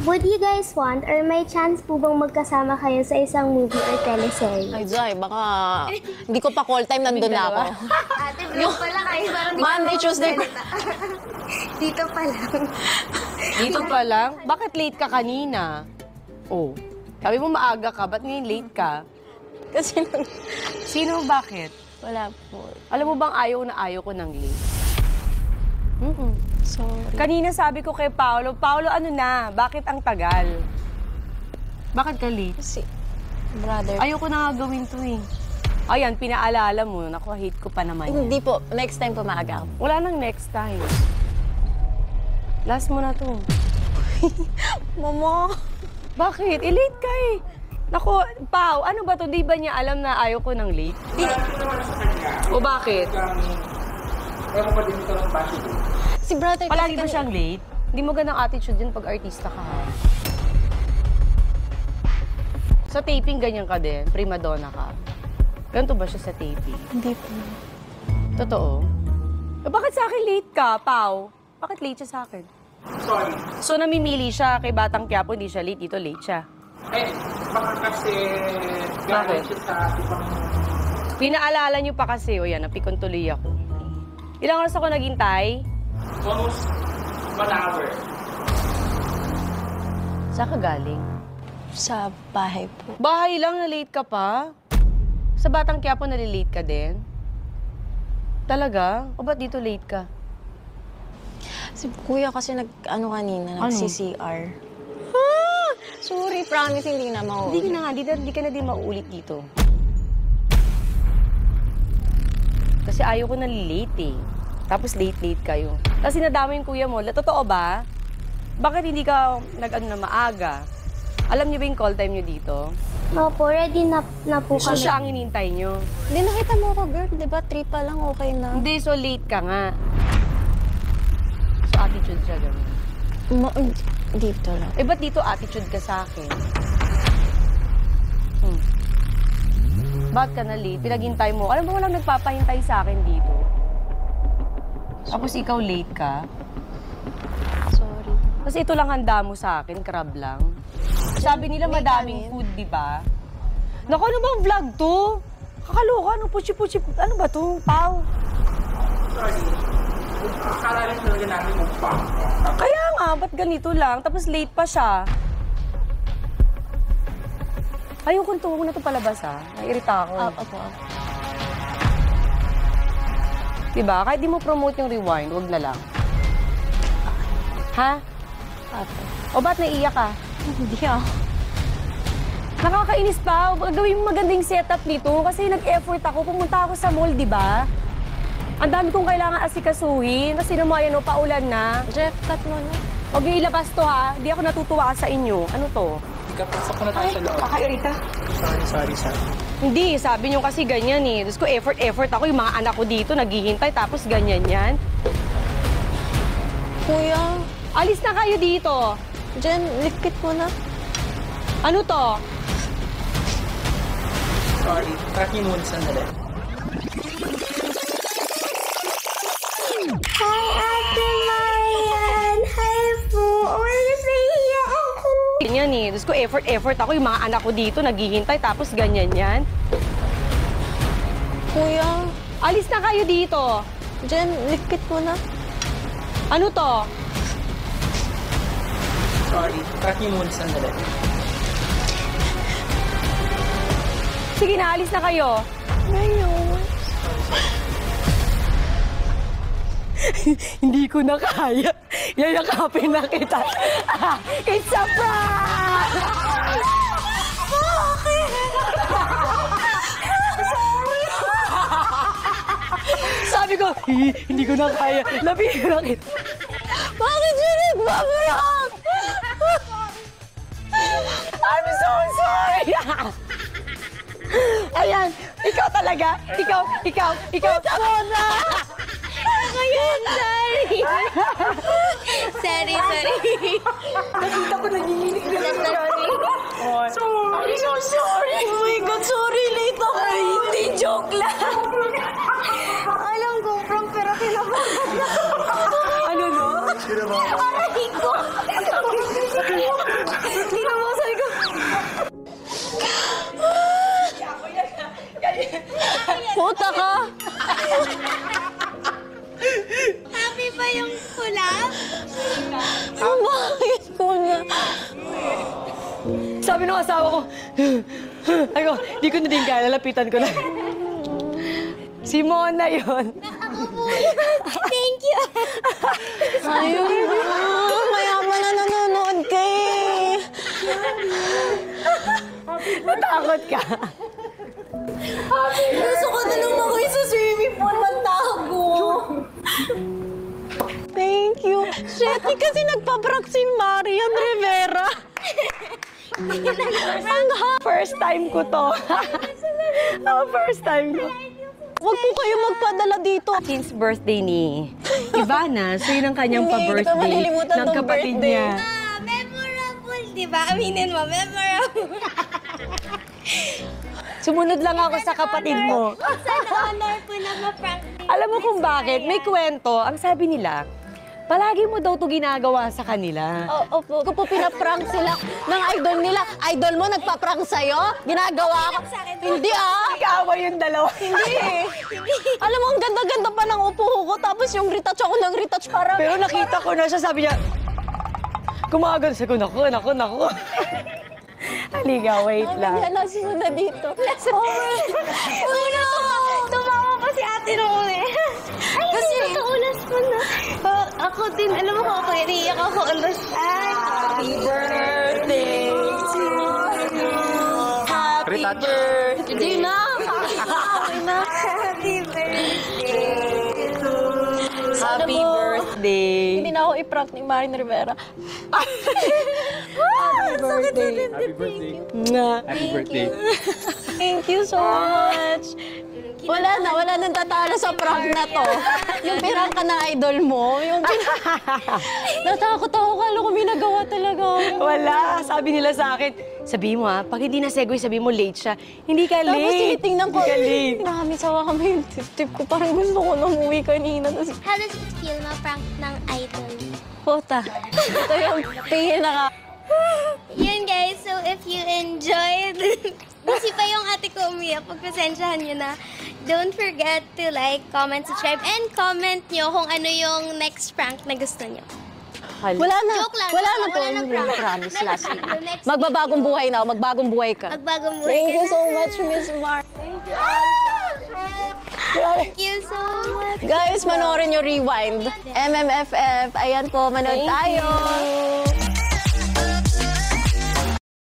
Would you guys want or may chance po bang magkasama kayo sa isang movie or teleserye? Ay, Zay, baka hindi ko pa call time, nandun na ako. Ate, vlog pala kayo. Parang Monday, Tuesday. Dito pa lang. Dito pa lang? Bakit late ka kanina? Oh, sabi mo maaga ka, ba't ngayon late ka? Kasi Sino, bakit? wala po. Alam mo bang ayaw ko ng late? Sorry. Kanina sabi ko kay Paolo, ano na, bakit ang tagal? Bakit ka late? Kasi, brother. Ayoko na nga gawin to eh. Ayan, pinaalala mo, naku, hate ko pa naman yan. Hindi po. Next time po maaga ako. Wala nang next time. Last mo na to. Mama! Bakit? Late ka eh. Naku, Pao, ano ba to? Di ba niya alam na ayaw ko ng late? O bakit? Si brother Palagi ba kasi siyang late? Hindi mo ganang attitude yun pag artista ka. Ha? Sa taping, ganyan ka din. Prima donna ka. Ganito ba siya sa taping? Hindi po. Totoo? Bakit sa akin late ka, Pao? Bakit late siya sa akin? Sorry. So, namimili siya kay Batang Quiapo, hindi siya late. Dito, late siya. Eh, baka kasi galing siya sa ibang... Pinaalala niyo pa kasi, o yan, napikon tuloy ako. Ilang oras ako naghintay? Almost 1 hour. Saan ka galing? Sa bahay po. Bahay lang, na late ka pa? Sa Batang Quiapo, nalilate ka din? Talaga? O ba't dito late ka? Si kuya kasi nag-ano kanina, Ano? nag-CCR. Sorry, promise, hindi na mauulit. Hindi ka na nga, hindi ka na din mauulit dito. Kasi ayaw ko nalilate eh. Tapos late kayo. Tapos sinadama yung kuya mo. Totoo ba? Bakit hindi ka nag-ano na maaga? Alam niyo ba yung call time niyo dito? Opo, ready na po So kami. siya ang inintay niyo. Hindi, nakita mo ako, girl. Di ba? 3 pa lang, okay na. Hindi, so late ka nga. So attitude siya gano'n. Dito lang. Eh, ba't dito attitude ka sa akin? Ba't ka na late? Pinaghintay mo. Alam mo, walang nagpapahintay sa akin dito. Tapos ikaw late ka. Sorry. Kasi ito lang handa mo sa akin, crab lang. Sabi nila May madaming kanin. food, di ba? Naku, ano bang vlog to? Kakaloka, ano, puchi-puchi. Ano ba to, Pao? Sorry. Akala rin talaga namin mukbang. Kaya nga, ba't ganito lang? Tapos late pa siya. Ayun, kung na ito palabas, ha? Nairita ako. Opo. Diba? Kahit di mo promote yung rewind, wag na lang. Ha? Opo. O ba't naiiyak ka? Hindi ako. Nakakainis pa. Gawin mo magandang setup nito kasi nag-effort ako. Pumunta ako sa mall, di ba? Ang dami kong kailangan asikasuhin. Kasi naman, yan, paulan na. Jeff, cut mo na. Huwag niyo ilabas to, ha? Di ako natutuwa sa inyo. Ano to? Ikapasok na tayo sa loob. Kakairita. Sorry. Hindi, sabi niyo kasi ganyan eh. Diyos ko, effort ako. Yung mga anak ko dito, naghihintay, tapos ganyan yan. Kuya, Alis na kayo dito. Jen, likit mo na. Ano to? Sorry. Track niyo muna sandali. Hi, Ate Marian! Hi po! Uy, naiiyak ako! Ganyan eh. Diyos ko, effort ako. Yung mga anak ko dito, naghihintay, tapos ganyan yan. Kuya, Alis na kayo dito. Jen, likit mo na. Ano to? Sorry. Track niyo muna sandali. Sige na, alis na kayo. Ngayon. Hindi ko na kaya. Yayakapin na kita. It's a prank! Sabi ko, hindi ko na kaya. Labihin ko na kita. Bakit yun nagbabarak? I'm so sorry! Ayan, ikaw talaga. Ikaw. Mona! Ngayon, sorry. Sorry. Nakita ko nanginginig na Sorry. So sorry. Oh my God, sorry. Late ako. Hindi, joke lang. Alam ko, prank, pero kinabahan. Ano no? Aray ko! sabi ng asawa ko, ako, di ko na din kaya, lalapitan ko na. Si Mona yun. Ako po. Thank you. Ayun na. Mayaman na nanonood kay. Natakot ka. Gusto ko na lumakoy sa swimming pool. Magtago. Thank you. Shit, kasi nagpa-prank si Marian Rivera. First time ko to. First time ko. Huwag po kayo magpadala dito. Since birthday ni Ivana, so yun ang kanyang Hindi, hindi ko pa-birthday malilimutan ng tong kapatid birthday. niya. Memorable, di ba? Aminin mo, memorable. Sumunod lang ako sa kapatid mo. Sana honor ko na ma-prank din. Alam mo kung bakit? May kwento. Ang sabi nila, palagi mo daw to ginagawa sa kanila. Opo, ko po pinaprank sila ng idol nila. Idol mo nagpa-prank sa'yo? Ginagawa ko? Hindi Nag-aaway yung dalawa. Hindi Alam mo, ang ganda-ganda pa ng upo ko. Tapos yung retouch ako ng retouch parang... Pero nakita ko na siya, sabi niya, kumagal sa ko, naku. Halika, wait lang. Yan, nasunod na dito. Uno! Tumawa pa si ate noon eh. Ay, kasi nakaulas ko na. Ako din, alam mo ko, ako iniiyak ako ulas. Happy birthday to you. Happy Retouch. birthday. Hindi na. Happy birthday to Happy mo? birthday. Hindi na ako i-prank ni Marian Rivera. Happy birthday. Happy birthday. Nga. Happy birthday. Thank you so much. Wala nang tatalo sa prank na to. Yung pirang ka ng idol mo, natakot ako, kala ko may nagawa talaga. Wala. Sabi nila sa akin, sabi mo pag hindi na segue, sabi mo late siya. Hindi ka late. Tapos tinitingnan ko, Hindi ka late. marami sawa kami yung tip ko. Parang gusto ko na umuwi kanina. Tapos, How does it feel ma-prank ng idol? puta. Ito yung pinaka. Yun guys, so if you enjoyed, busy pa yung ate ko umiyak, pagpasensyahan nyo na. Don't forget to like, comment, subscribe, and comment nyo kung ano yung next prank na gusto nyo. Wala na. Joke lang. Wala na po. Wala na prank. Promise Next last week. week. Next Magbabagong buhay na ako. Magbagong buhay ka. Magbagong buhay Thank ka you na. so much, Miss Mar. Thank you so much. Guys, manoorin nyo Rewind. MMFF. Ayan po, manood tayo.